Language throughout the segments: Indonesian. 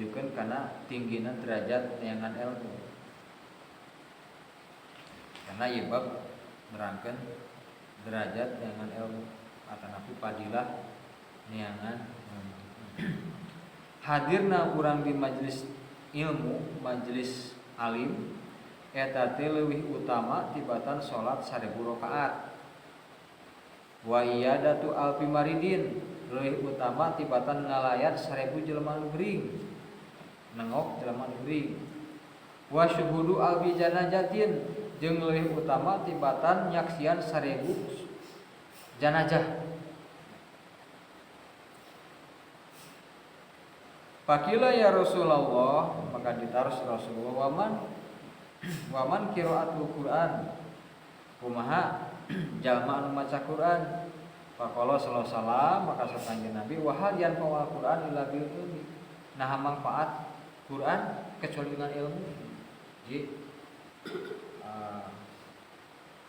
nujukeun kana tinggina derajat neangan ilmu. Karena ieu bab nerangkeun derajat neangan ilmu atanapi fadilah neangan ilmu. Hadirna urang di majelis ilmu, majelis alim eta teh leuwih utama tibatan salat 1000 rakaat. Wa iyadatu alfi maridin leuwih utama tibatan ngalayat 1000 jelema nu geuring. Nengok jelema nu geuring. Wa syuhudu alfi janajatin jeung leuwih utama tibatan nyaksian 1000 janazah. Pakila ya Rasulullah, maka ditaros Rasulullah waman qiraatul Quran. Kumaha jalma anu maca Quran? Faqala sallallahu alaihi wasallam, maka sakanjeng Nabi wa hal yanfa'ul Quran illa bil ilmi. Nah manfaat Quran kecuali dengan ilmu. Jadi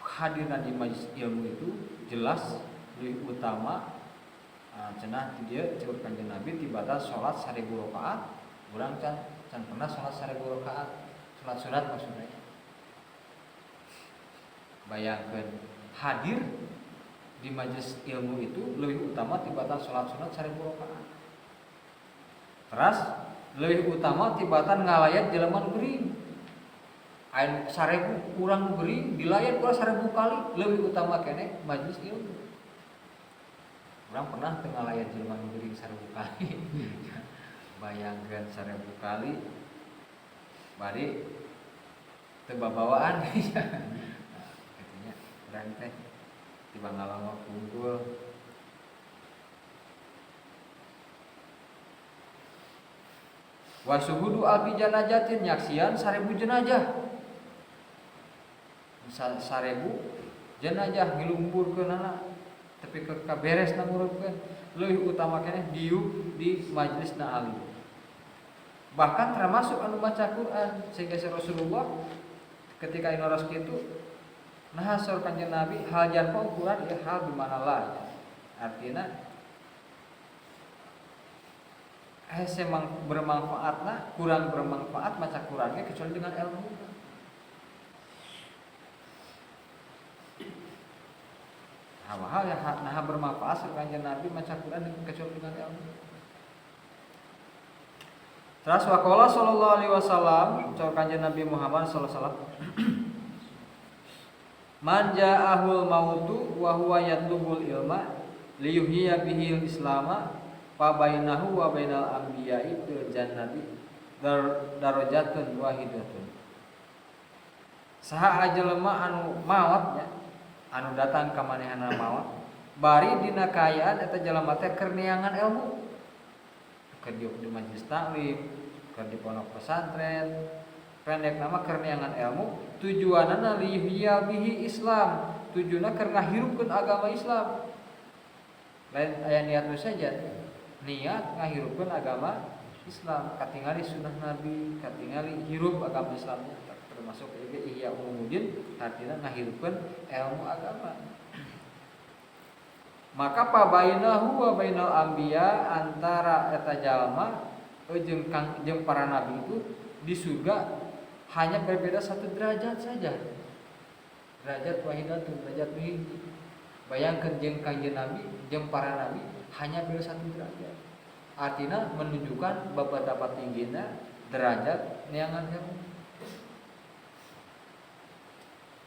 hadirna di majelis ilmu itu jelas lebih utama cenah dia ceueur kanjeng Nabi tibatan salat 1000 rakaat. Urang can pernah salat 1000 rakaat. Salat sunat maksudnya. Bayangkeun hadir di majelis ilmu itu lebih utama tibatan salat sunat 1000 rakaat. Terus lebih utama tibatan ngalayat jelema nu geuring. Ain 1000 urang nu geuring dilayat ulah 1000 kali lebih utama keneh majelis ilmu. Urang pernah teu ngalayat jelema nu geuring 1000 kali. Bayangkeun 1000 kali bari teu babawaan katanya urang teh tiba ngalangok unggul. Wa syuhudu alfi janajatin nyaksian 1000 jenazah. 1000 jenazah ngilumburkeunana tapi kaberes ngurupkeun leuwih utama keneh diuk di majelisna alim. Bahkan termasuk anu maca Quran sehingga Rasulullah ketika inoros kitu nah saur kanjeng Nabi hal janfa'ul Quran ya hal di mana lah ya. Artinya hese bermanfaatna kurang bermanfaat maca Quran ge kecuali dengan ilmu. Hal yang nah bermanfaat saur kanjeng Nabi maca Quran kecuali dengan ilmu. Terus waqala sallallahu alaihi wasallam saur kanjeng Nabi Muhammad sallallahu alaihi wasallam man ja'ahul mautu wa huwa yatlubul ilma liyuhyiya bihil islama fa bainahu wa bainal anbiya'i fil jannati darajatun wahidatun. Saha ajelema anu maot nya anu datang ka manehna maot bari dina kaayaan eta jelema teh keur neangan ilmu. Keur di majelis taklim, keur di pondok pesantren, pendek nama keur neangan ilmu, tujuanna liyuhyiya bihi Islam, tujuanna keur ngahirupkeun agama Islam. Lain aya niat nu saja, niat ngahirupkeun agama Islam, katingali sunnah Nabi, katingali hirup agama Islamnya, termasuk ihya ulumuddin, artinya ngahirupkeun ilmu agama. Maka pa bainahu wa bainal anbiya antara eta jalma jeung para nabi itu di surga hanya berbeda 1 derajat saja. Derajat wahidatun, derajat hiji. Bayangkeun jeung kanjeng Nabi jeung para nabi hanya beda 1 derajat. Artinya menunjukkan betapa tingginya derajat neangan ilmu.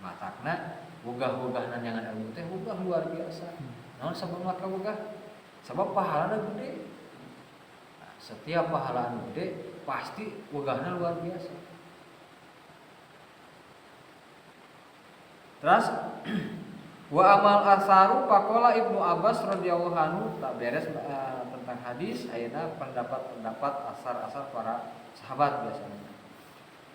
Matakna wugah-wugahna neangan ilmu teh wugah luar biasa. Naon sabab maka wugah? Sabab pahalana gede. Nah, setiap pahala anu gede pasti wugahna luar biasa. Terus wa amal asaru faqala Ibnu Abbas radhiyallahu anhu tak beres tentang hadis ayeuna pendapat asar-asar para sahabat biasanya.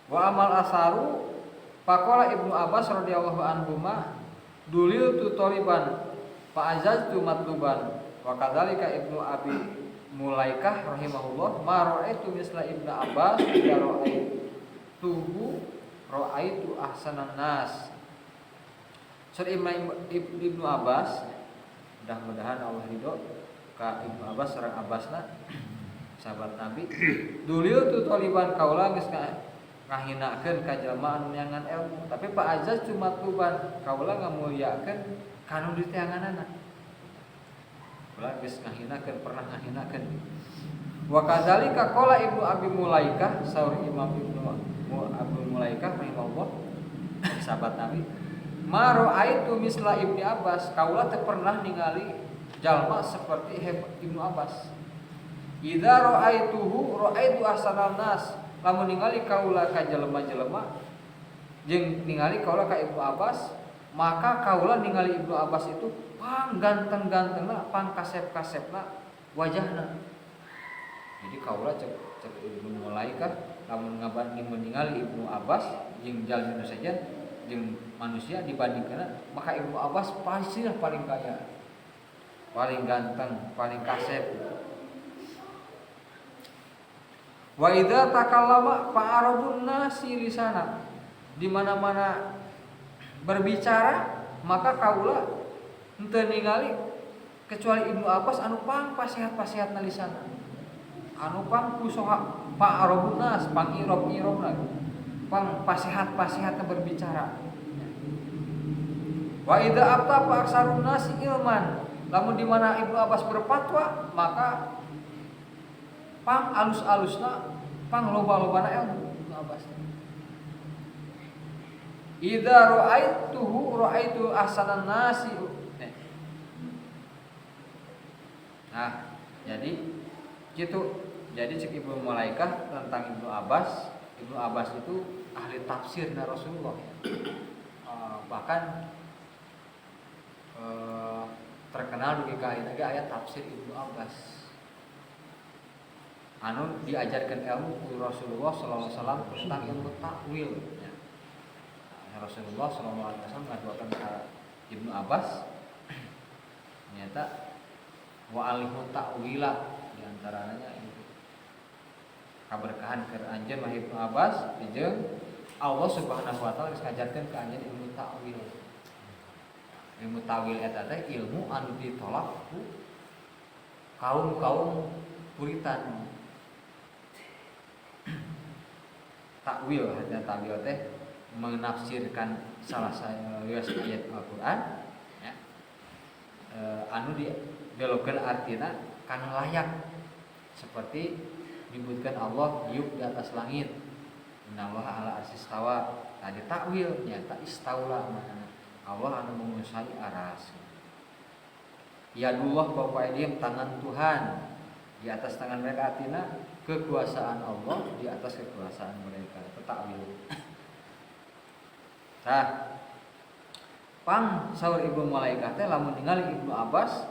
Wa amal asaru faqala Ibnu Abbas radhiyallahu anhu ma dulil tu taliban fa azaztu matluban wa kadzalika Ibnu Abi Mulaikah rahimahullah ma ra'aitu misla Ibnu Abbas ya ra'aitu ahsanan nas. Sur Ibnu Abbas, mudah-mudahan Allah ridho ka Ibnu Abbas sareng Abbasna. sahabat Nabi dulil tu taliban kaula geus ngahinakeun ka jelema anu nyangan ilmu, tapi Pak Azaz cuma tuban kaula ngamuliakeun kanu di teanganana. Kaula geus ngahinakeun, pernah ngahinakeun. Wa kadzalika qala Ibnu Abi Mulaikah, saur Imam Ibnu Abi Mulaikah rahimahullah, sahabat Nabi, ma ra'aitu misla Ibnu Abbas, kaula teu pernah ningali jalma seperti Ibnu Abbas. Idza ra'aitu ahsanal nas, lamun ningali kaula ka jelema-jelema jeung ningali kaula ka Ibnu Abbas, maka kaula ningali Ibnu Abbas itu pang ganteng-gantengna, pang kasep-kasepna wajahna. Jadi kaula cek Ibnu Mulaikah lamun ngabanding ningali Ibnu Abbas jeung jalma saja jeung manusia dibandingkeun, maka Ibnu Abbas pastilah paling kaya, paling ganteng, paling kasep. Wa idza takallama fa'arabun nasi lisana, di mana-mana berbicara maka kaula henteu ningali kecuali Ibnu Abbas anu pang pasihat-pasihatna lisana, anu pang kusoha fa'arabun nas, pang irob-irobna, pang pasihat-pasihatna berbicara. Wa idza afta fa'aksarun nasi ilman, lamun di mana Ibnu Abbas berfatwa maka pang alus-alusna, pang loba-lobana ilmu Ibnu Abbas. Idza ra'aitu ahsanan nasi. Nah, jadi gitu. Jadi cek Ibnu Mulaikah tentang Ibnu Abbas. Ibnu Abbas itu ahli tafsirna Rasulullah. Bahkan terkenal dugi ka ayat tafsir Ibnu Abbas. Anu diajarkan ilmu ku Rasulullah sallallahu alaihi wasallam tentang ilmu takwil ya. Rasulullah sallallahu alaihi wasallam ngaduakeun ka Ibnu Abbas ternyata wa alihu ta'wila di antaranya itu kaberkahan ke anjeun mah Ibnu Abbas jeung Allah Subhanahu wa taala geus ngajarkeun ka anjeun ilmu ta'wil. Ilmu ta'wil eta teh ilmu anu ditolak ku kaum-kaum Puritan. Takwil, dan takwil teh menafsirkan salah satu ayat Al-Qur'an ya. Anu dibelokkeun artina kana layak, seperti menyebutkan Allah yuk di atas langit, innallaha ala arsyis istawa. Tadi takwil nyata istaula, Allah anu menguasai aras. Yadullah fawqa aydihim, tangan Tuhan di atas tangan mereka, artinya kekuasaan Allah di atas kekuasaan mereka. Itu takwil. Nah, pang saur Ibnu Mulaikah teh lamun ningali Ibnu Abbas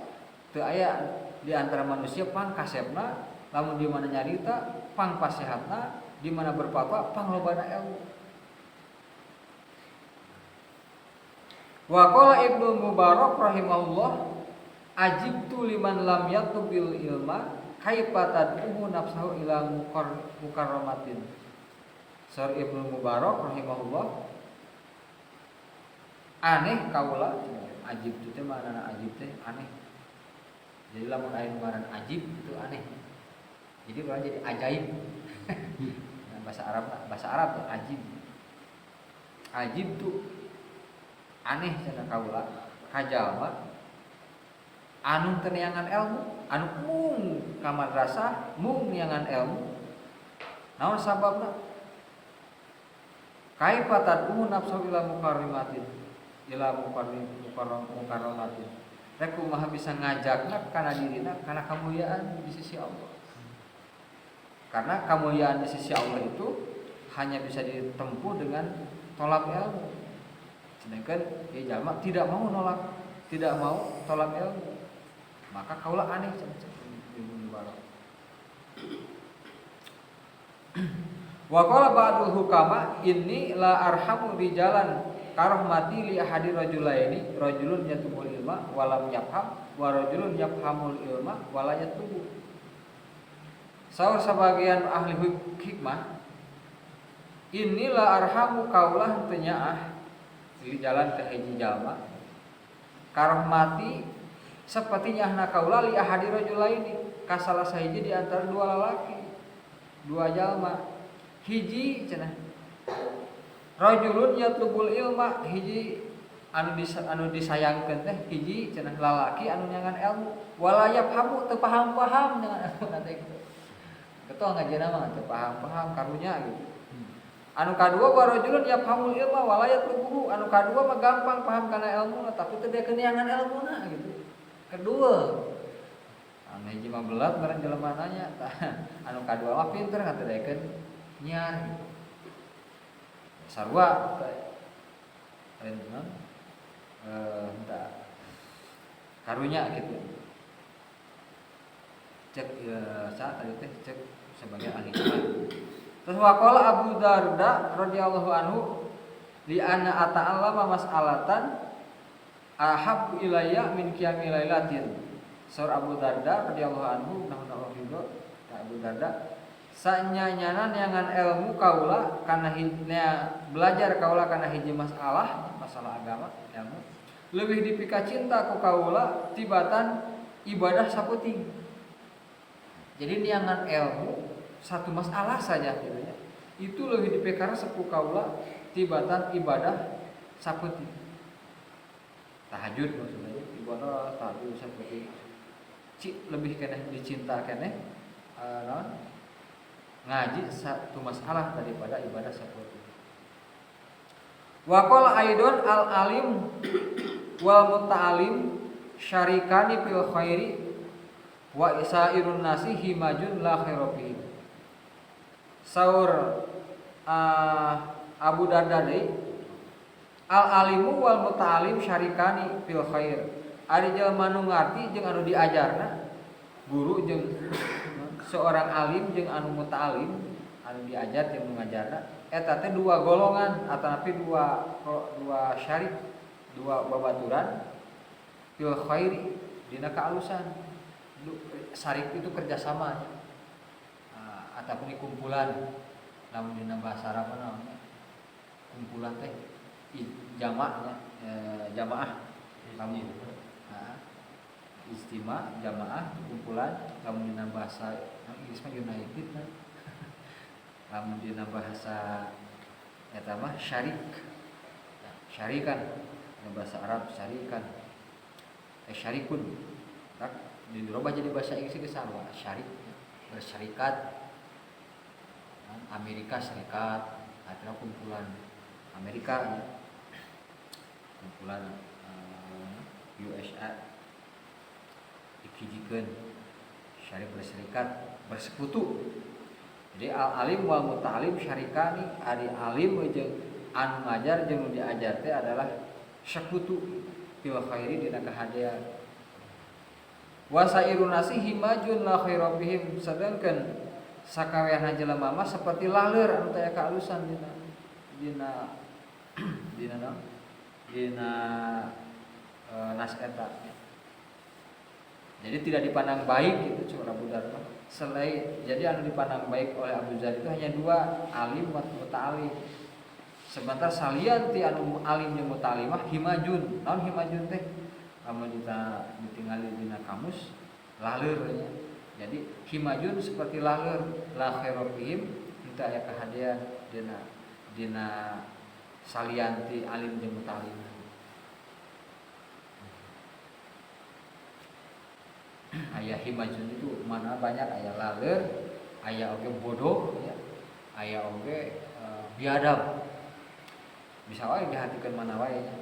teu aya di antara manusia pang kasepna, lamun di mana nyarita pang pasihatna, di mana berfatwa pang lobana ilmu. Wa qala Ibnu Mubarak rahimahullah, ajibtu liman lam yatubil ilma kaifa tad'uhu nafsahu ila mukarramatin. Saur Ibnu Mubarak rahimahullah, aneh kaula, ajib itu maknana ajib teh aneh. Jadi lamun aya ngaran ajib itu aneh. Jadi kalau jadi ajaib. Nah, bahasa Arab tuh ajib. Ajib tuh aneh cenah kaula kajalma anu teu neangan ilmu, anu mung ka madrasah, mung neangan ilmu. Naon sababna? Kaifa tad'u nafsu ila mukarrimatin, ila mukarramatin. Rek kumaha bisa ngajakna kana dirina kana kamuliaan di sisi Allah. Karena kemuliaan di sisi Allah itu hanya bisa ditempuh dengan tolak ilmu. Sedangkan ya jalma tidak mau nolak, tidak mau tolak ilmu. Maka kaulah aneh Ibnu Mubarak. Wa qala ba'dul hukama inni la arhamu rijalan karahmati li ahadi rajulaini, rajulun yatubul ilma wa lam yafham wa rajulun yafhamul ilma wa la yatubu. Saur sebagian ahli hikmah, inilah arhamu kaulah tenyaah di jalan ke hiji jalma karahmati seperti nyahna kaula li ahadi rajulaini ka salah sahiji di antara dua lalaki, dua jalma. Hiji cenah rajulun yatlubul ilma, hiji anu disayangkeun teh hiji cenah lalaki anu nyangan ilmu, wala yafhamu teu paham-paham dengan anu teh kitu. Ketua ngajieuna mah teu paham-paham karunya gitu. Anu kadua wa rajulun yafhamul ilma wala yatlubuhu, anu kadua mah gampang paham kana ilmu tapi teu dekeun nyangan ilmuna gitu. Kedua, anu hiji mah belat bareng jelema nanya, anu kadua mah pinter ngatedekeun nyar. Sarua teh karunya gitu. Cek saat tadi teh cek sebagai ahli iman. Terus waqala Abu Darda radhiyallahu anhu li anna ata'allama mas'alatan ahabbu ilayya min qiyami lailatin. Saur Abu Darda radhiyallahu anhu nahuna ridho Abu Darda sanyanyana neangan ilmu kaula kana belajar kaula kana hiji masalah agama ilmu leuwih dipika cinta ku kaula tibatan ibadah saputing. Jadi neangan ilmu satu masalah saja gitu ya. Itu leuwih dipikara sepu kaula tibatan ibadah saputing. Tahajud maksudnya ibadah tahajud saputing. Lebih keneh dicinta keneh ngaji satu masalah daripada ibadah saputing. Wa qala aidon al alim wal muta'alim syarikani fil khairi wa isairun nasi himajun la khairofi. Saur Abu Darda deui al alimu wal muta'alim syarikani fil khair. Ari jelema nu ngarti jeung anu diajarna, guru jeung seorang alim jeung anu muta'alim, anu diajar jeung ngajarna, eta teh dua golongan atanapi dua syarik, dua babaturan fil khairi dina kaalusan. Syarik itu kerjasama ataupun kumpulan, namun dina bahasa Arab namanya kumpulan teh jamaah lamun istima jamaah kumpulan, lamun dina bahasa Inggris mah united nah. Lamun dina bahasa eta mah syarik. Syarikan dina bahasa Arab syarikan. Syarikun. Tak dirubah jadi bahasa Inggris ge sama syarik, bersyarikat. Amerika Serikat, artinya kumpulan Amerika ya. Kumpulan USA dikijikeun syarikat berserikat bersekutu. Jadi al alim wal muta'alim syarikani, ari alim jeung anu ngajar jeung diajar teh adalah sekutu fil khairi dina kahadian. Wa sairun nasi himajun la khairabihim, sedangkan sakaweana jelema mah seperti laleur anu teh kaalusan dina nas eta. Jadi tidak dipandang baik gitu cara Abu Darda. Selain jadi anu dipandang baik oleh Abu Darda itu hanya dua, alim wa muta'alim. Sebentar salian ti anu alim jeung muta'alimah himajun. Naon himajun teh? Lamun ditingali dina kamus laleur nya. Jadi himajun seperti laleur, la khairofihim itu aya kahadian dina salianti alim jeung muta'alim. Aya himajun itu mana banyak, aya laleur, aya oge bodoh ya. Aya oge biadab. Bisa wae dihatikeun mana wae nya.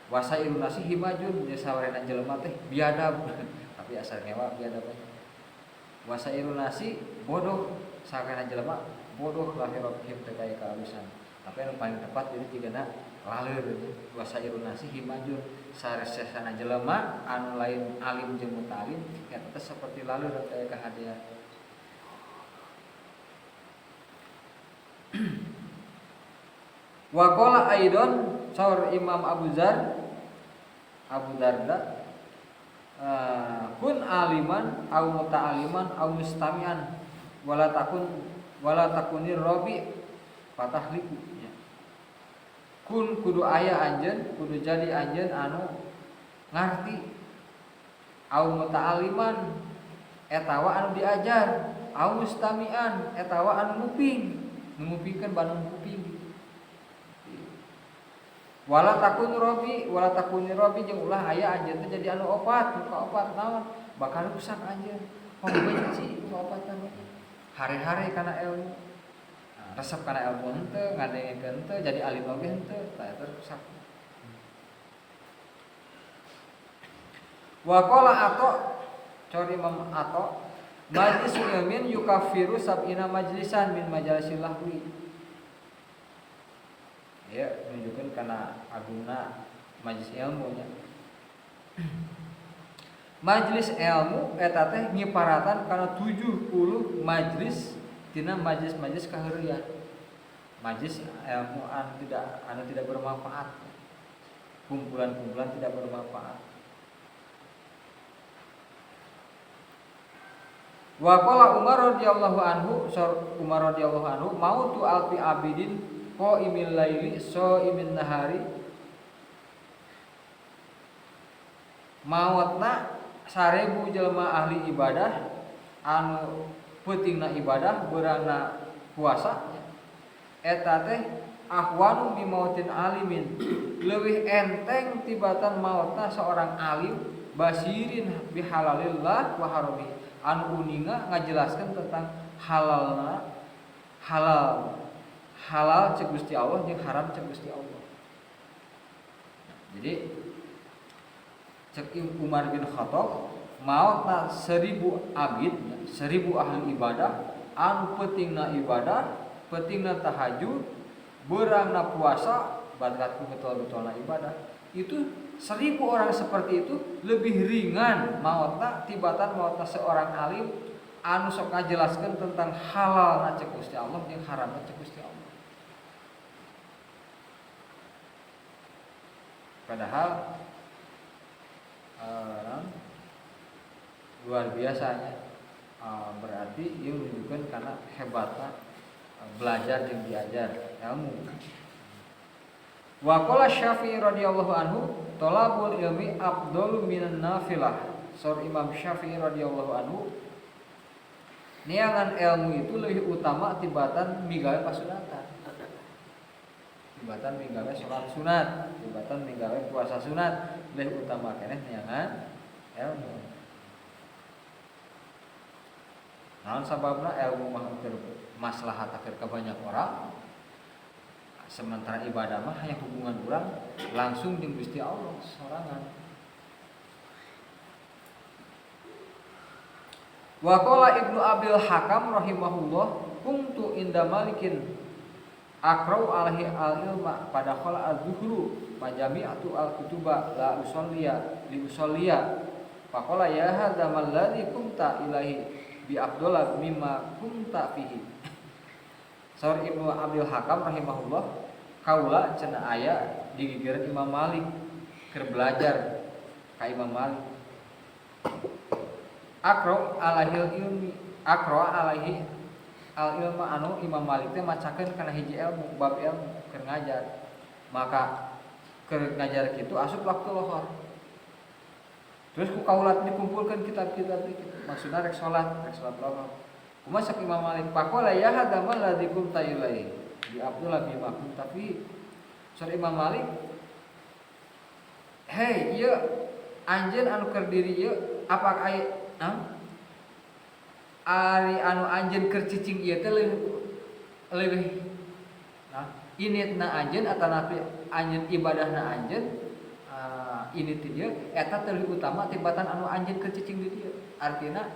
Wasairun nasi himajun nya sawarena jelema teh biadab. Tapi asal ngewa biadab aja. Wasairun nasi bodoh, sawarena jelema bodoh lahirahim teh kaya kaalusan. Tapi anu paling tepat itu jigana laleur. Wasairun nasi himajun, saresesana jelema anu lain alim jeung muta'alim eta seperti laleur kaya kahadian. Wa qala aidon saur Imam Abu Darda kun aliman au muta'aliman au mustami'an wala takunir rabi patahliku ya. Kun kudu aya anjeun, kudu jadi anjeun anu ngarti au muta'aliman etawa anu diajar, au mustamian etawa anu ngupingkeun banu nguping. Wala takun robi jeung ulah aya anjeun teh jadi anu opat, muka opat naon bakal rusak anjeun. Benci muka opat teh hare-hare kana ilmu. Resep kana ilmu henteu, ngadengekeun henteu, jadi alim oge henteu, tah eta rusak. Wa qala ato cori Imam Ato majlis ilmin yukafiru sab'ina majlisan min majalisil lahwi. Ya, menunjukkan karena agungna majlis ilmu nya. Majlis ilmu eta teh nyiparatan kana 70 majlis tina majlis-majlis kaheureuyan. Majlis ilmu anu tidak bermanfaat. Kumpulan-kumpulan tidak bermanfaat. Wa qala Umar radhiyallahu anhu mautu alfi abidin qaimil laili shaimin nahari. Mautna 1000 jelema ahli ibadah anu peutingna ibadah beurangna puasa eta teh ahwanu bi mautin alimin leuwih enteng tibatan mautna seorang alim basirin bihalalillah wa harami anu uninga ngajelaskeun tentang halal cek Gusti Allah jeung haram cek Gusti Allah. Jadi cek Umar bin Khattab mautna 1000 abid, 1000 ahli ibadah anu peutingna ibadah, peutingna tahajud, beurangna puasa, badatku betul-betulna ibadah. Itu 1000 orang seperti itu lebih ringan mautna tibatan mautna seorang alim anu sok ngajelaskeun tentang halal cek Gusti Allah jeung haram cek Gusti Allah. Padahal luar biasanya berarti ieu menunjukkan karena hebatnya belajar jeung diajar ilmu. Wa qala Syafi'i radhiyallahu anhu talabul ilmi afdalu minan nafilah. Saur Imam Syafi'i radhiyallahu anhu niangan ilmu itu lebih utama tibatan migawe pasunatan. Tibatan migawe salat sunat, tibatan migawe puasa sunat, lebih utama keneh niangan ilmu. Naon sababna ilmu mah maslahat akhir ka banyak orang. Sementara ibadah mah hanya hubungan urang langsung dengan Gusti Allah sorangan. Wa qala Ibnu Abil Hakam rahimahullah kuntu inda Malikin aqra'u alaihi al-ilma pada khala az-zuhru majami'atu al-kutuba la usolliya li usolliya faqala ya hadza malladzi kunta ilahi bi afdala mimma kunta fihi. Saur Ibnu Abil Hakam rahimahullah kaula cenah aya di gigireun Imam Malik keur belajar ka Imam Malik. Aqra alaihi al-ilma anu Imam Malik teh macakeun kana hiji ilmu bab ilmu keur ngajar. Maka keur ngajar kitu asup waktu lohor. Terus ku kaula dikumpulkeun kitab-kitab kitu. Maksudna rek salat lohor. Kumaha sak Imam Malik faqala ya hadamal ladzi kunta ilaihi di Abdullah bin Mahmud tapi sore Imam Malik hei ieu anjeun anu keur diri ieu apakah aya ari anu anjeun keur cicing ieu teh leuwih initna anjeun atanapi anjeun ibadahna anjeun ini ti dieu eta teh leuwih utama tibatan anu anjeun keur cicing di dieu. Artina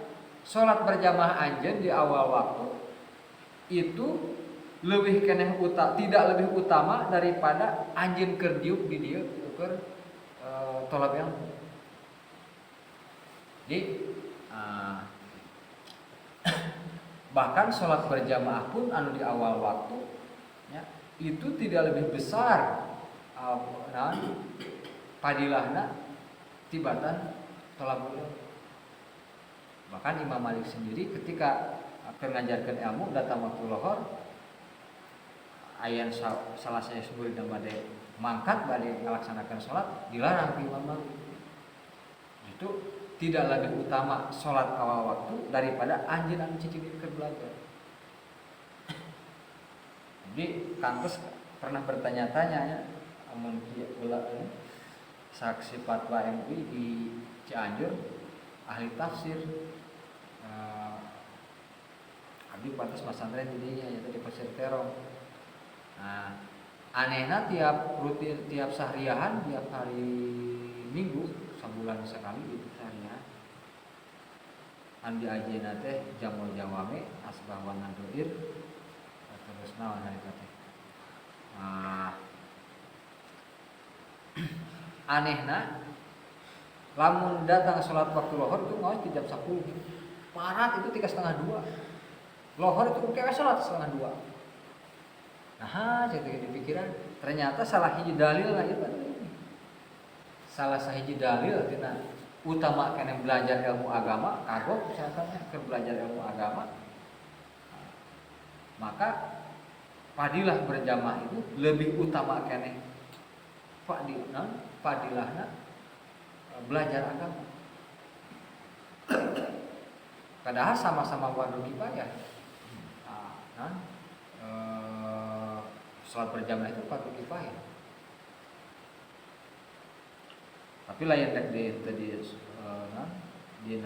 salat berjamaah anjeun di awal waktu itu lebih keneh tidak lebih utama daripada anjeun keur diuk di dieu keur tolab ilmu. Jadi bahkan sholat berjamaah pun anu di awal waktu ya, itu tidak lebih besar padilahna tibatan tolabul ilmu. Bahkan Imam Malik sendiri ketika akan ngajarkan ilmu datang waktu lohor ayan salah saya sebut dan bade mangkat bade melaksanakan sholat dilarang ke Imam Malik. Itu tidak lebih utama sholat awal waktu daripada anjeun anu cicing keur belajar. Jadi kantos pernah bertanya-tanya ya, amun kieu ulah saksi fatwa MUI di Cianjur, ahli tafsir, abdi pantas pesantren di dinya yaitu di Pasir Terong. Nah, anehna tiap rutin, tiap sehariahan, tiap hari Minggu, sebulan sekali itu seharian. Andi ajena teh jamul jawame asbah wa nadir terus naon harita teh. Anehna lamun datang sholat waktu lohor itu ngawas di jam 10. Parat itu 3:30. Lohor itu kewe sholat 1:30. Nah, jadi dipikiran ternyata salah hiji dalil lah itu. Salah sahiji dalil tina utama kena belajar ilmu agama, kagok misalkan ke belajar ilmu agama. Maka fadilah berjamaah itu lebih utama kena fadilahna belajar agama. Padahal sama-sama fardu kifayah. Sholat berjamaah itu fardu kifayah. Tapi lain rek di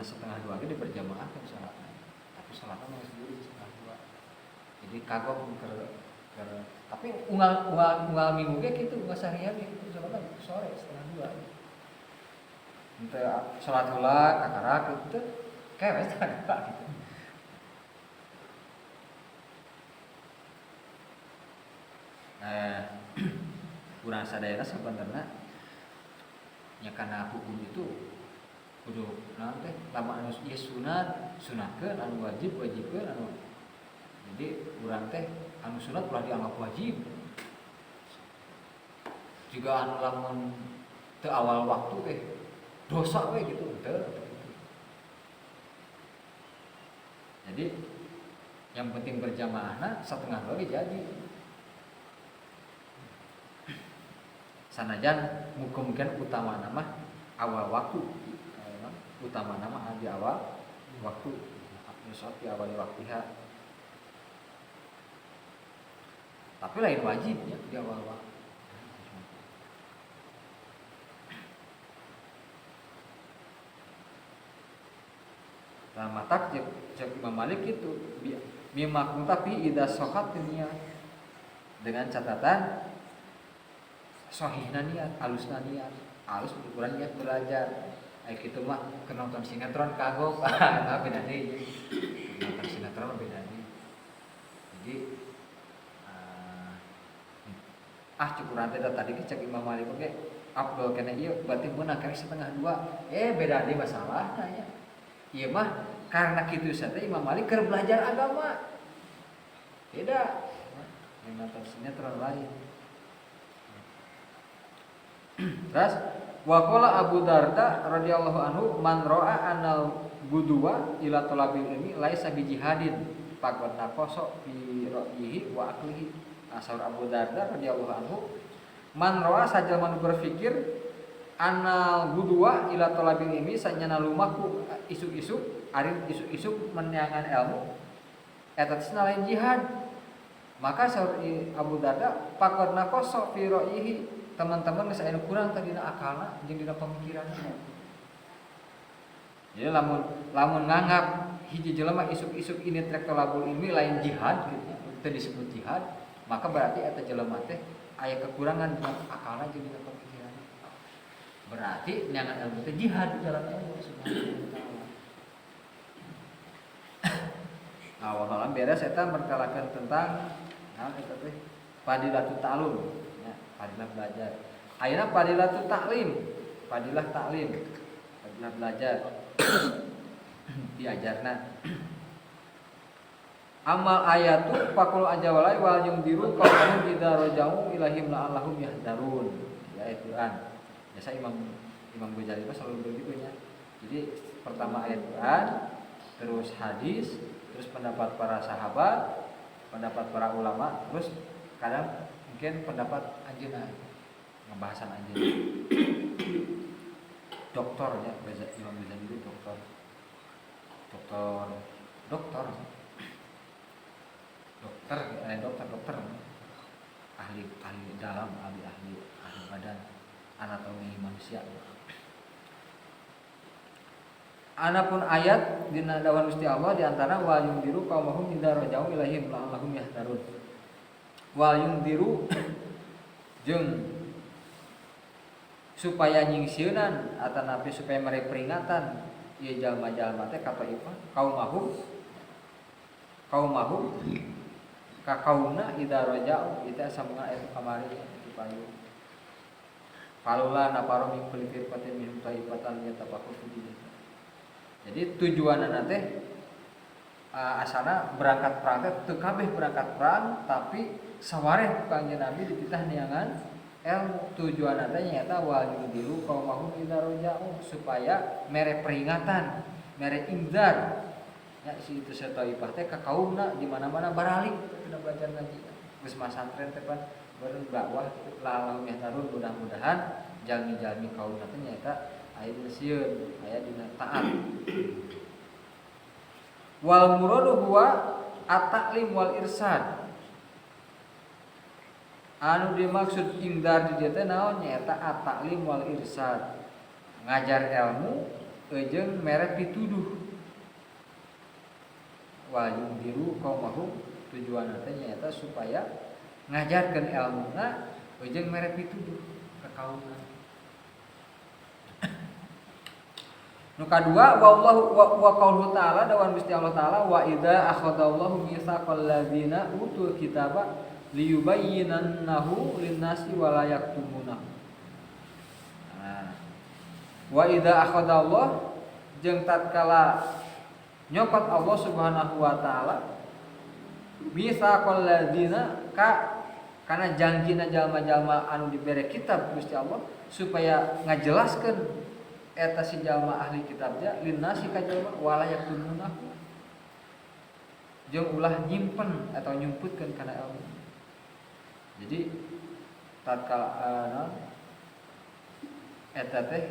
setengah dua ge diperjamaahkeun salatna. Tapi salatna mah sendiri setengah dua. Jadi kagok tapi unggal minggu ge kitu, unggal seharian kitu salatna sore setengah dua. Henteu salat heula kakarak kitu kewe setengah dua gitu. Kurang sadayana sebenarnya nya kana hukum itu kudu naon teh lamun anu ieu sunatkeun, anu wajibkeun anu. Jadi urang teh anu sunat ulah dianggap wajib. Juga anu lamun teu awal waktu teh dosa we gitu teu. Jadi yang penting berjamaahna setengah dua jadi. Sanajan mungkin utama nama awal waktu, utama nama di awal waktu, misal di awal waktiha. Tapi lain wajibnya di awal waktu. Nah, matak cek Imam Malik itu mimakun tapi ida sohat niat dengan catatan sahihna niat, halusna niat, halus ukuran niat belajar. Kayak gitu mah ke nonton sinetron kagok, nah beda deh. Nonton sinetron beda deh. Jadi cukuran teh tadi cek Imam Malik oke, Abdul kena ieu berarti beunang kali setengah dua. Beda deh masalahnya ya. Ieu mah karena kitu teh Imam Malik keur belajar agama. Beda. Nonton sinetron lain. Terus waqala Abu Darda radhiyallahu anhu man ra'a anal gudwa ila talabil ilmi laisa bi jihadin faqad naqasa fi ra'yihi wa aqlihi. Asal Abu Darda radhiyallahu anhu man ra'a sajal man berpikir anal gudwa ila talabil ilmi sanyana lumaku isuk-isuk ari isuk-isuk menyangan ilmu eta teh lain jihad. Maka saur Abu Darda faqad naqasa fi ra'yihi teman-teman geus aya kurang tadi dina akalna jeung dina pamikiranna. Jadi lamun nganggap hiji jelema isuk-isuk ini trek tolabul ilmi lain jihad gitu, teu disebut jihad, maka berarti eta jelema teh aya kekurangan dina akalna jeung dina pamikiranna. Berarti nyangan ilmu teh jihad di jalan Allah Subhanahu wa taala. Awalan beres eta merkalakeun tentang naon eta teh fadilatut ta'allum. Fadilah belajar. Ayeuna fadilatut ta'lim, fadilah taklim, fadilah belajar. Diajarna. Amal ayatu faqul ajawalai wal yumdiru qaulun idza rajau ilahim la'allahum yahdarun. Ya ayat Quran. Biasa Imam Ghazali selalu begitu ya. Jadi pertama ayat Quran, terus hadis, terus pendapat para sahabat, pendapat para ulama, terus kadang mungkin pendapat anjeunna, pembahasan anjeunna. doktornya Imam Ghazali itu doktor dokter dokter ahli dalam ahli badan anatomi manusia. Anapun ayat dina dawan Gusti Allah diantara wal yundiru qaumahum idza rajau ilaihim la'allahum yahtarun. Wal yundiru jeung supaya nyingsieunan atanapi supaya mere peringatan ieu jalma-jalma teh ka taifah qaumahum ka kaumna idza rajau itu sambungan ayat kamari di payu. Falula naparu min kulli firqatin minhum taifatan yatafaqahu fi din. Jadi tujuanna teh asalna berangkat perang teh teu kabeh berangkat perang tapi sawareh Kanjeng Nabi dititah niangan ilmu. Tujuanna teh nyaeta wal yudilu qaumahum idza raja'u supaya mere peringatan, mere inzar. Ya si itu setaifah teh ka kaumna di mana-mana baralik kita belajar ngaji. Geus masantren teh pan beureun dakwah lalau yahtarun mudah-mudahan jalmi-jalmi kaumna teh nyaeta aya dina sieun, aya dina taat. Wal muradu huwa at-ta'lim wal irsad. Anu dimaksud indar di dieu teh naon nyaeta at-ta'lim wal irsad. Ngajar ilmu jeung mere pituduh. Wa yundiru qaumahum tujuanna teh nyaeta supaya ngajarkeun ilmuna jeung mere pituduh ka kaumna. Nu kadua wallahu wa qauluhu ta'ala dawan Gusti Allah taala wa idza akhadallahu mitsaqal ladzina utul kitaba liyubayyinannahu lin-nasi wa la yaktumunahu. Wa idza akhadallahu jeung tatkala nyokot Allah Subhanahu wa taala mitsaqal ladzina kana janjina jalma-jalma anu dibere kitab Gusti Allah supaya ngajelaskeun eta si jalma ahli kitabnya linnasi ka jalma wala yaktumunahu jeung ulah nyimpen atau nyumputkeun kana ilmu. Jadi tatkala eta teh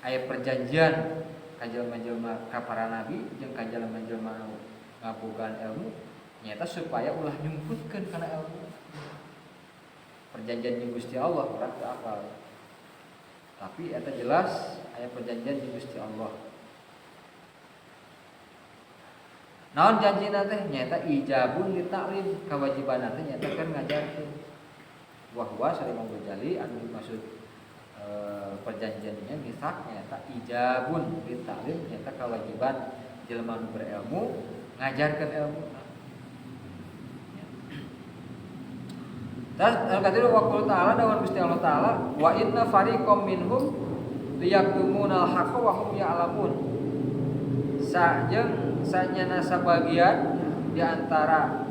aya perjanjian ka jalma-jalma ka para nabi jeung ka jalma-jalma anu ngabogaan ilmu nyata supaya ulah nyumputkeun kana ilmu. Perjanjian jeung Gusti Allah urang teu apal. Tapi eta jelas aya perjanjian di Gusti Allah. Naon janjina teh nyaeta ijabun li ta'lim, kewajiban teh nyaeta kan ngajarkeun. Wa huwa sari Imam Ghazali anu dimaksud perjanjiannya misak nyaeta ijabun li ta'lim nyaeta kewajiban jelema nu berilmu ngajarkeun ilmu. Dan al-qadiru wa qul ta'ala dawan Gusti Allah taala wa inna fariqam minhum liyaktumunal haqqa wa hum ya'lamun. Sajeng sanyana sabagian di antara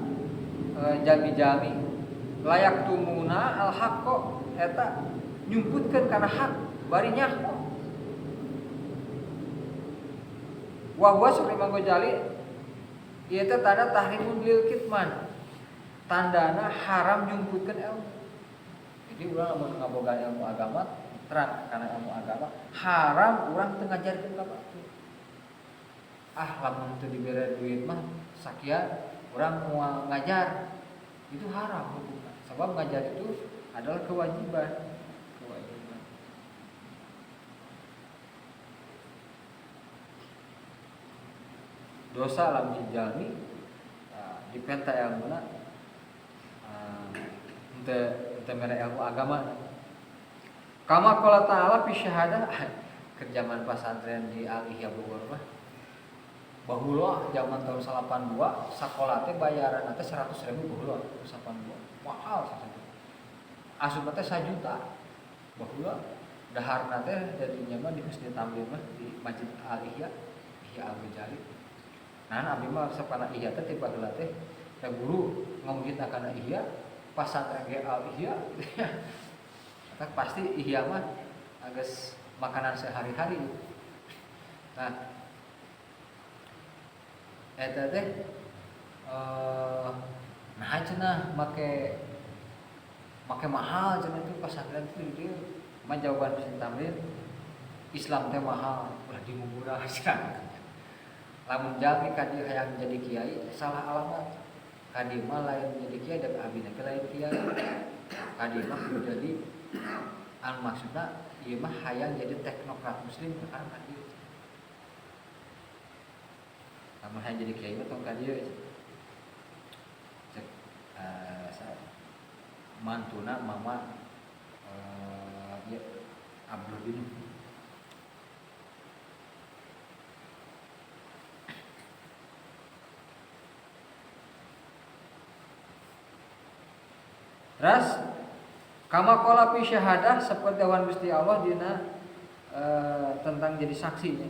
jami-jami layak tumuna al haqqa eta nyumputkeun kana hak bari nyaho. Wa huwa Imam Ghazali ieu teh tanda tahrimun lil kitman. Tandana haram nyumputkeun ilmu. Jadi urang lamun ngaboga ilmu agama terang karena ilmu agama haram urang teu ngajarkeun ka batur. Lamun teu dibere duit mah sakieu urang moal ngajar itu haram hukumna. Sebab ngajar itu adalah kewajiban. Dosa lamun jalmi dipenta ilmuna teu mere ilmu agama. Kama qala ta'ala fi syahadah kerjaman pesantren di Al-Ihya Bogor mah baheula zaman tahun 82 sakola teh bayaran teh 100.000 baheula 82 mahal sakitu. Asup teh 1 juta baheula daharna teh dadinya mah di Husnul Tamlim mah di Masjid Al-Ihya Ihya Al-Ghazali. Nah abdi mah sapana Ihya teh tiba heula teh guru ngomongitakan Ihya pasantren ge Al-Ihya tak pasti Ihya mah geus makanan sehari-hari. Nah eta teh nah cenah make mahal cenah itu pasantren itu di dieu mah jawaban Husnul Tamlim Islam teh mahal ulah dimurah cenah. Lamun jalmi ka dieu hayang jadi kiai salah alamat. Ka dieu mah lain jadi kiai dan abdi teh lain kiai. Ka dieu mah kudu jadi maksudna ieu mah hayang jadi teknokrat muslim karena ka dieu. Lamun hayang jadi kiai mah tong ka dieu. Cek mantuna mama ya Abdul bin Ras kama qala fi syahadah seperti wan Gusti Allah dina tentang jadi saksinya.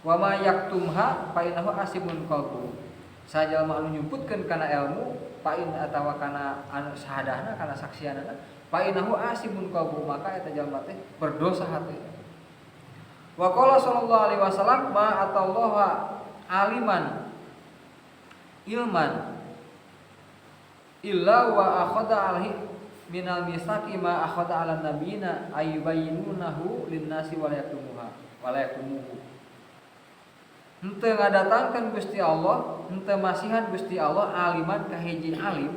Wa ma yaktumha fa innahu asimun qalbu. Sajalma anu nyumputkeun kana ilmu fa in atawa kana anu syahadahna kana saksianana fa innahu asimun qalbu maka eta jalma teh berdosa hati. Wa qala sallallahu alaihi wasallam ma atallaha aliman ilman illa wa akhadha alhi minal misaqi ma akhadha ala nabiyina ayyubayyinunahu linnasi wa la yaktumuhu. Henteu ngadatangkeun Gusti Allah, henteu masihan Gusti Allah aliman ka hiji alim,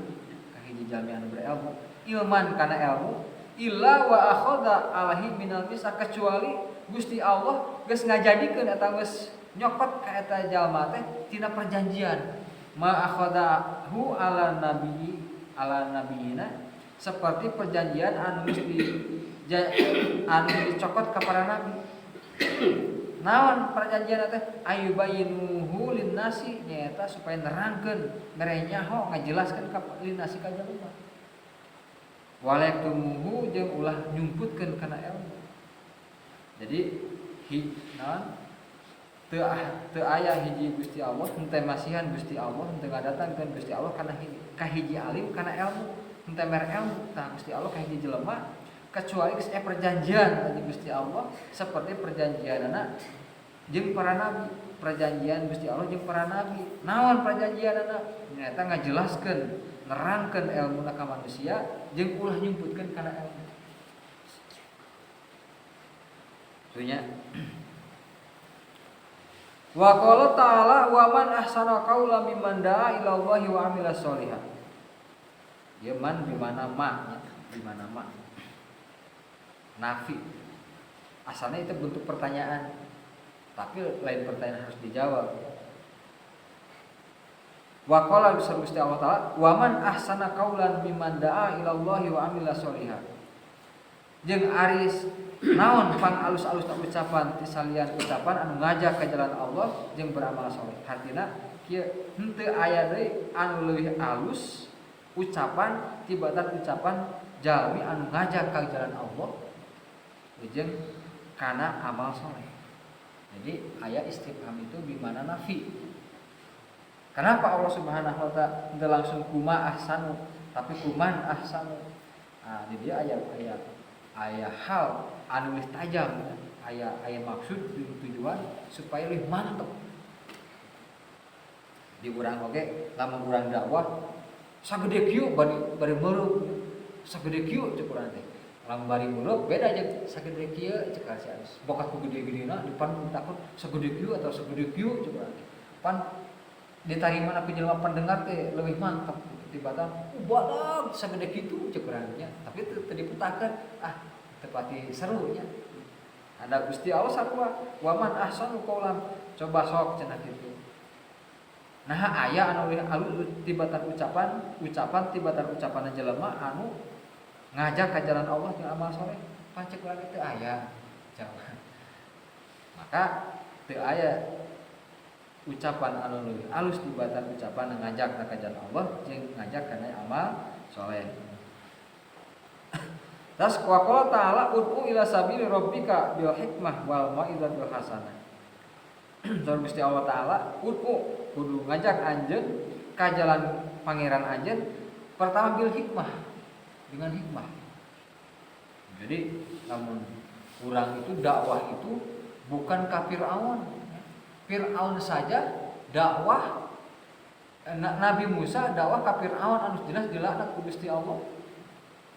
ka hiji jalmi anu berilmu, ilman kana ilmu, illa wa akhadha alhi minal misaq kecuali Gusti Allah geus ngajadikeun eta geus nyokot ka eta jalma teh tina perjanjian. Ma akhadahu ala nabiyina seperti perjanjian anu dicokot ka para nabi. Naon perjanjian teh ayubayinuhu linnasi nyaeta supaya nerangkeun mere nyaho ngajelaskeun ka linnasi ka jalma. Walaktumuhu jeung ulah nyumputkeun kana ilmu. Jadi teu aya hiji Gusti Allah, henteu masihan Gusti Allah, henteu ngadatangkeun Gusti Allah kana ka hiji alim kana ilmu, henteu mere ilmu tah Gusti Allah ka hiji jelema kecuali geus aya perjanjian jeung Gusti Allah seperti perjanjianna jeung para nabi, perjanjian Gusti Allah jeung para nabi. Naon perjanjianna? Nyaeta ngajelaskeun, nerangkeun ilmuna ka manusia jeung ulah nyumputkeun kana ilmu. Tunya wa qala ta'ala wa man ahsana qaula mimman da'a ila Allahi wa 'amila sholihan. Ya man di mana ma, di mana ma. Nafi. Asalnya itu bentuk pertanyaan. Tapi lain pertanyaan harus dijawab. Wa qala Gusti Allah Ta'ala wa man ahsana qaulan mimman da'a ila Allahi wa 'amila sholihan. Jeung aris naon pang alus-alusna ucapan ti salian ucapan anu ngajak ka jalan Allah jeung beramal saleh. Artina kieu henteu aya deui anu leuwih alus ucapan tibatan ucapan jalmi anu ngajak ka jalan Allah jeung kana amal saleh. Jadi aya istifham itu di mana nafi. Kenapa Allah Subhanahu wa taala henteu langsung kuma ahsanu tapi kuman ahsanu. Nah, di dia aya hal anu wis tajam, aya maksud tujuan supaya lebih mantep. Di urang oge lamun urang dakwah sagede kieu bari meureub, sagede kieu cek urang teh. Lamun bari meureub beda jeung sagede kieu cek asias. Bokat ku gede-gedena depan takut sagede kieu atau sagede kieu cek urang teh. Pan ditarimana ku jelema pendengar teh leuwih mantep. Tibatan badag sagede kitu cek urang nya, tapi teu diputakeun tepati serunya. Ada Gusti Allah sarua waman ahsanu qaulan coba sok cenah kitu. Nah aya anu alus tibatan ucapan tibatan ucapan jelema anu ngajak ka jalan Allah jeung amal saleh pancek lagi teu aya jalan. Maka teu aya ucapan anu leuwih alus tibatan ucapan ngajak ka jalan Allah jeung ngajak kana amal saleh. Tas qala ta'ala ud'u ila sabili rabbika bil hikmah wal mau'izatil hasanah. Saur Gusti Allah taala ud'u kudu ngajak anjeun ka jalan pangeran anjeun pertama bil hikmah dengan hikmah. Jadi namun urang itu dakwah itu bukan ka Firaun. Firaun saja dakwah Nabi Musa dakwah ka Firaun anu jelas-jelasna ku Gusti Allah.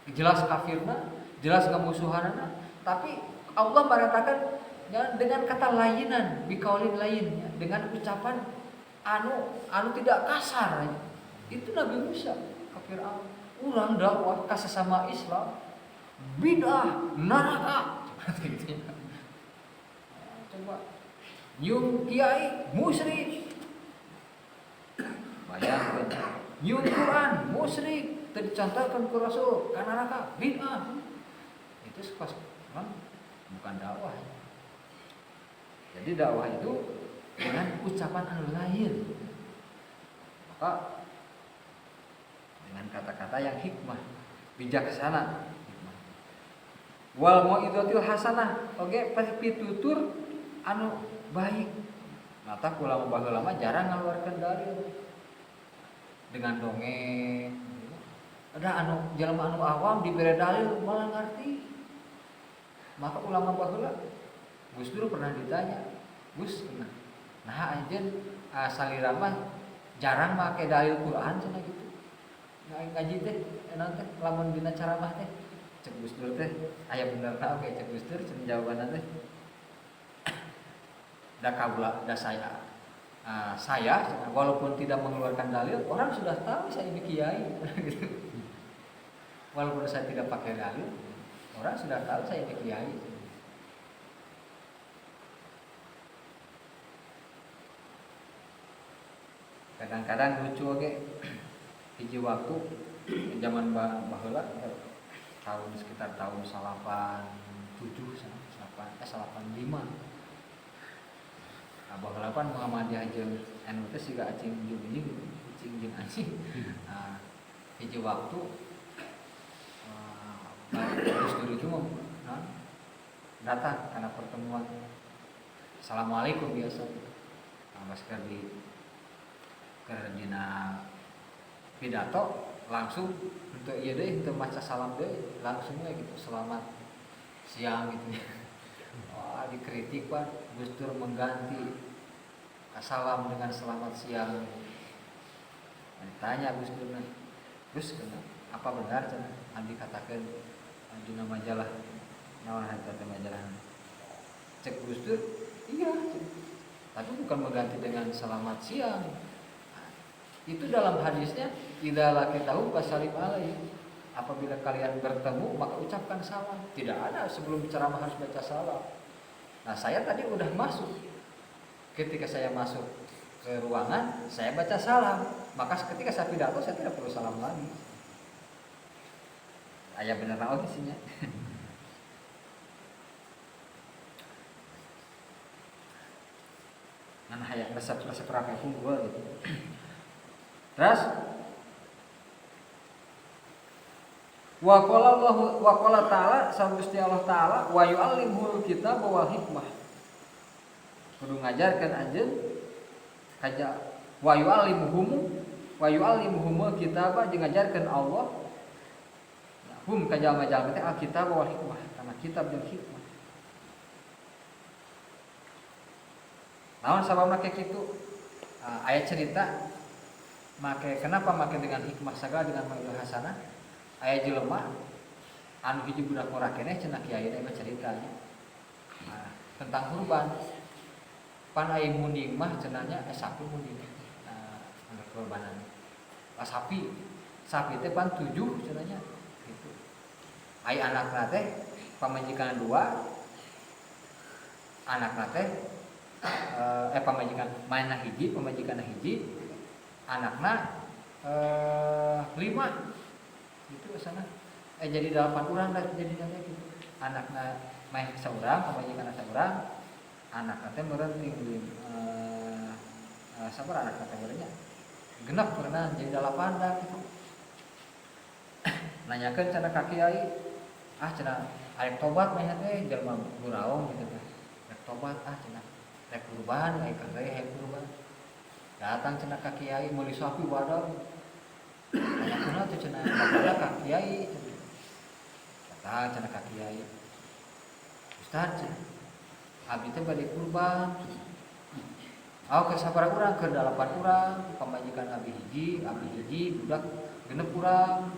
Jelas kafirna, jelas kemusuhanna, tapi Allah meratakan Ya, dengan kata lainan, bikaulin lainnya, dengan ucapan anu tidak kasar. Itu Nabi Musa ke Firaun. Urang dakwah ka sesama Islam bid'ah neraka. Coba nyum kiai musyrik. Bayangkan nyum Quran musyrik, teu dicontohkeun ku Rasul ka neraka bid'ah. Itu bukan dakwah. Jadi dakwah itu dengan ucapan anu lain. Maka dengan kata-kata yang hikmah, bijaksana. Wal mau'izatil hasanah, oge pitutur anu baik. Mata ulama baheula mah jarang ngaluarkeun dalil dengan dongeng. Ada anu jelema anu awam dibere dalil malah ngarti. Maka ulama baheula Gus Dur pernah ditanya, Gus, nah anjeun salira mah jarang make dalil Quran cenah gitu. Ngaji teh enak teh lamun dina ceramah teh. Cek Gus Dur teh aya bener na oge cek Gus Dur cenah jawabanna teh. Da kaula da saya. Saya walaupun tidak mengeluarkan dalil, orang sudah tahu saya ini kiai gitu. Walaupun saya tidak pakai dalil, orang sudah tahu saya ini kiai. Kadang-kadang lucu oke hiji waktu zaman baheula tahun sekitar tahun 87 85 baheula pan Muhammadiyah jeung anu teh siga acing jeung acing hiji waktu Gus Dur itu datang karena pertemuan Assalamualaikum biasa masker dina pidato langsung untuk iya deh untuk baca salam deh langsung ya gitu selamat siang gitu ya. Wah dikritik Pak Gus Dur mengganti salam dengan selamat siang. Ditanya Gus Dur Gus apa benar can dikatakan di majalah naon eta majalah cek Gus Dur iya tapi bukan mengganti dengan selamat siang. Itu dalam hadisnya idza laqitahu fasallim alaihi. Apabila kalian bertemu maka ucapkan salam. Tidak ada sebelum ceramah harus baca salam. Nah, saya tadi udah masuk. Ketika saya masuk ke ruangan, saya baca salam. Maka ketika saya pidato saya tidak perlu salam lagi. Aya bener naon isinya. Nah, hayang resep-resep rapi unggul gitu. Terus wa qala ta'ala Gusti Allah taala wa yu'allimul kitab wal hikmah. Kudu ngajarkeun anjeun kaja wa yu'allimuhumul kitab jeung ngajarkeun Allah hum ka jalma-jalma teh alkitab wal hikmah kana kitab jeung hikmah. Naon sababna kayak kitu? Aya cerita kenapa make dengan hikmah sagala dengan mau'izah hasanah? Aya jelema anu hiji budak murah keneh cenah kiai teh ceritanya. Tentang kurban. Pan aya munding mah cenahnya sapi munding. Anu kurbanan. Sapi teh pan 7 cenahnya gitu. Aya anakna teh pamajikan 2. Anakna teh pamajikan mainna hiji, pamajikanna hiji. Anakna 5 gitu sana jadi 8 orang dah jadinya gitu. Anakna main saurang pamajikanna saurang anakna teh meureun tinggal sabar anakna teh meureunnya genep pernah jadi 8 dah gitu. Nanyakeun cenah ka kiai cenah arek tobat mah teh jelema guraung gitu teh rek tobat cenah rek kurban aya kagaya hayang kurban. Datang cenah ka kiai meuli sapi wadal. Anakna teh cenah bapak ka kiai. Datang cenah ka kiai. Ustaz, abdi teh bade kurban. Ke sabaraha urang keur 8 urang, pamajikan abdi hiji, budak 6 urang.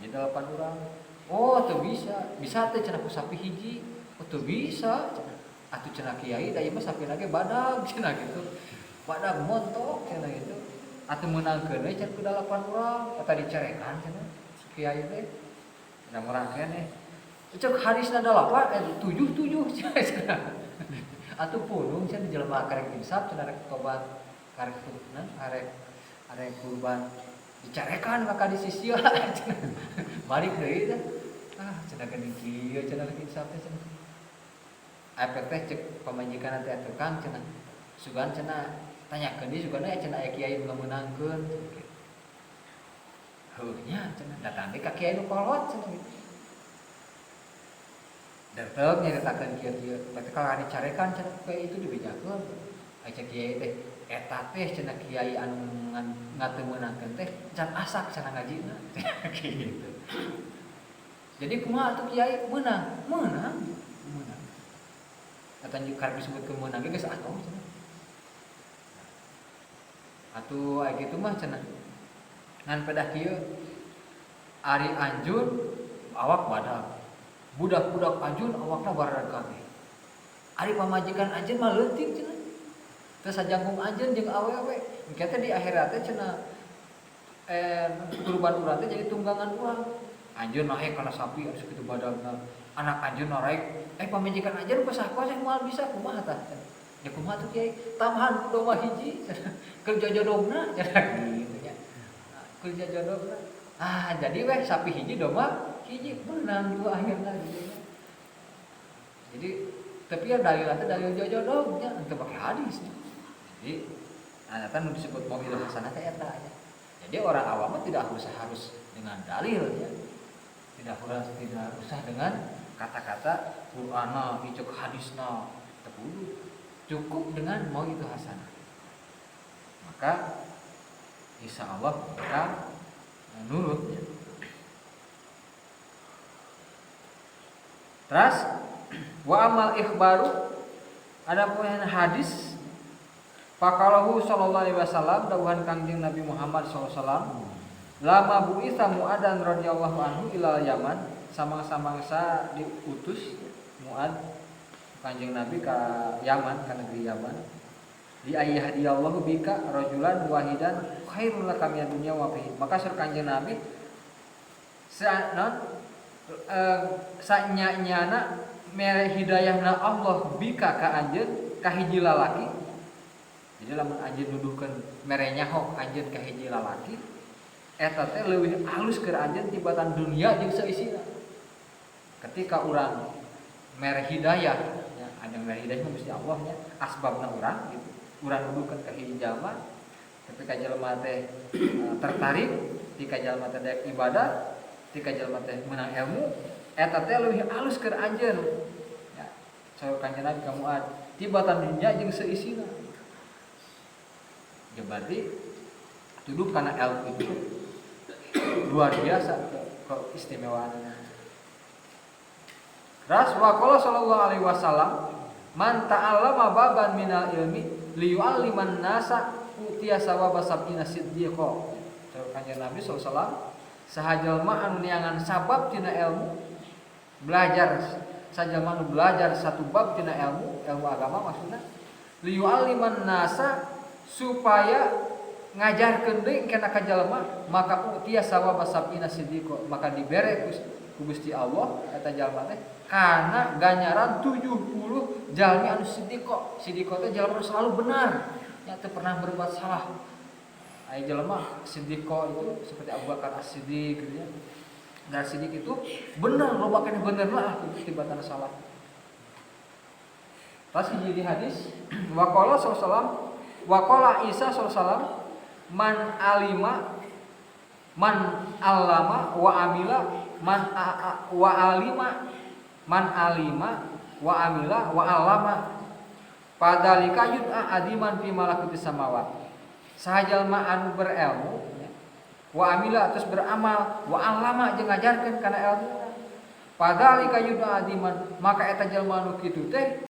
Jadi 8 urang. Oh, teu bisa. Bisa teh cenah ku sapi hiji. Oh, teu bisa cenah. atuh cenah kiai da ieu mah sapina ge badag cenah gitu. Badag montok cenah gitu. Atuh meunangkeun we can ku 8 urang eta dicerekan cenah si kiai teh. Da merangkeun cek hadisna 8 7 cenah. Atuh punung cenah jelema karek insaf cenah rek tobat karek naon arek kurban dicarekan maka disisia cenah. Balik deui teh. Cenah geuning kieu cenah rek insaf teh cenah. Apet teh cek pamajikan teh tukang cenah. Sugan cenah tanyakeun deui sugan cenah aya kiai nu ngameunangkeun. Heuh nya cenah datang deui ka kiai nu kolot cenah gitu. Datang nyaritakeun kieu-kieu, berarti kalau dicarekan cenah kiai itu dibejakeun. Aya kiai teh eta teh cenah kiai anu ngateu meunangkeun teh can asak cenah ngajina. Gitu. Jadi kumaha atuh kiai meunang? Meunang. Eta karek disebutkeun meunang ge geus atoh cenah. Atuh aya kitu mah cenah. Ngan pedah kieu ari anjeun awak badag. Budak-budak anjeun awakna baradeg kabeh. Ari pamajikan anjeun mah leutik cenah. Teu sajangkung anjeun jeung awewe. Engke teh di akhirat teh cenah kurban urang teh jadi tunggangan urang. Anjeun naik kana sapi anu sakitu badagna. Anak anjeun naik, pamajikan anjeun pasah-pasah moal bisa kumaha tah? Ya kumaha tuh kiai? Tambahan domba hiji kerja jodohna cenah gitu nya. Kerja jodohna. Jadi weh sapi hiji domba hiji beunang dua akhirna gitu. Jadi tapi ya dalilna teh dalil jodoh nya teu pake hadis. Jadi eta nu disebut mauidul hasanah teh eta nya. Jadi orang awam tidak harus dengan dalil ya. Tidak usah dengan kata-kata Qur'ana, icuk hadisna, teu kudu. Cukup dengan mauidul hasanah. Maka insyaallah kita nurut ya. Terus wa amal ikhbaru ada poin hadis faqalahu sallallahu alaihi wasallam dawuhan Kangjeng Nabi Muhammad sallallahu alaihi wasallam lama bu'itsa Mu'adz radhiyallahu anhu ila Yaman samangsa diutus Mu'adz Kanjeng Nabi ka Yaman ka negeri Yaman di ayyadillahu bika rajulan wahidan khairul laka minad dunya wa fihi maka sur Kanjeng Nabi sanya-nyana mere hidayahna Allah bika ka anjeun ka hiji lalaki. Jadi lamun anjeun nuduhkeun mere nyaho anjeun ka hiji lalaki eta teh leuwih alus keur anjeun tibatan dunia jeung saisina. Ketika urang mere hidayah nya ada mere hidayah mesti Allah nya asbabna urang gitu. Urang nuduhkeun ka hiji jalma ketika jalma teh tertarik tika jalma teh daek ibadah tika jalma teh meunang ilmu eta teh leuwih alus keur anjeun ya saur Kanjeng Nabi ka Mu'adz tibatan dunya jeung seisina ya berarti tuduh kana ilmu itu luar biasa keistimewaannya. Ras wa qala sallallahu alaihi wasallam man ta'allama baban minal ilmi liyu'alliman nasa utiya sawaba sab'ina siddiqa. Saur Kanjeng Nabi sallallahu alaihi wasallam sahajalma anu niangan sabab tina ilmu belajar sahajalma anu belajar satu bab tina ilmu agama maksudna liyu'alliman nasa supaya ngajarkeun deui kana ka jalma maka utiya sawaba sab'ina siddiqa maka dibere ku Gusti Allah eta jalma teh kana ganjaran 70 jalmi anu siddiqa. Siddiqa teh jalma selalu benar nya teu pernah berbuat salah. Aya jelema siddiqa itu seperti Abu Bakar As-Siddiq gitu ya. Dan Siddiq itu benar loba kana benerna tibatan salah. Pas hiji di hadis waqala sallallahu waqala Isa sallallahu man alima man allama wa amila man wa alima man alima wa amila wa allama padalika yud'a adiman fi malakutis samawati sahajalma anu berilmu wa amila terus beramal wa allama jeung ngajarkeun kana ilmu padalika yud'a adiman maka eta jalma anu kitu teh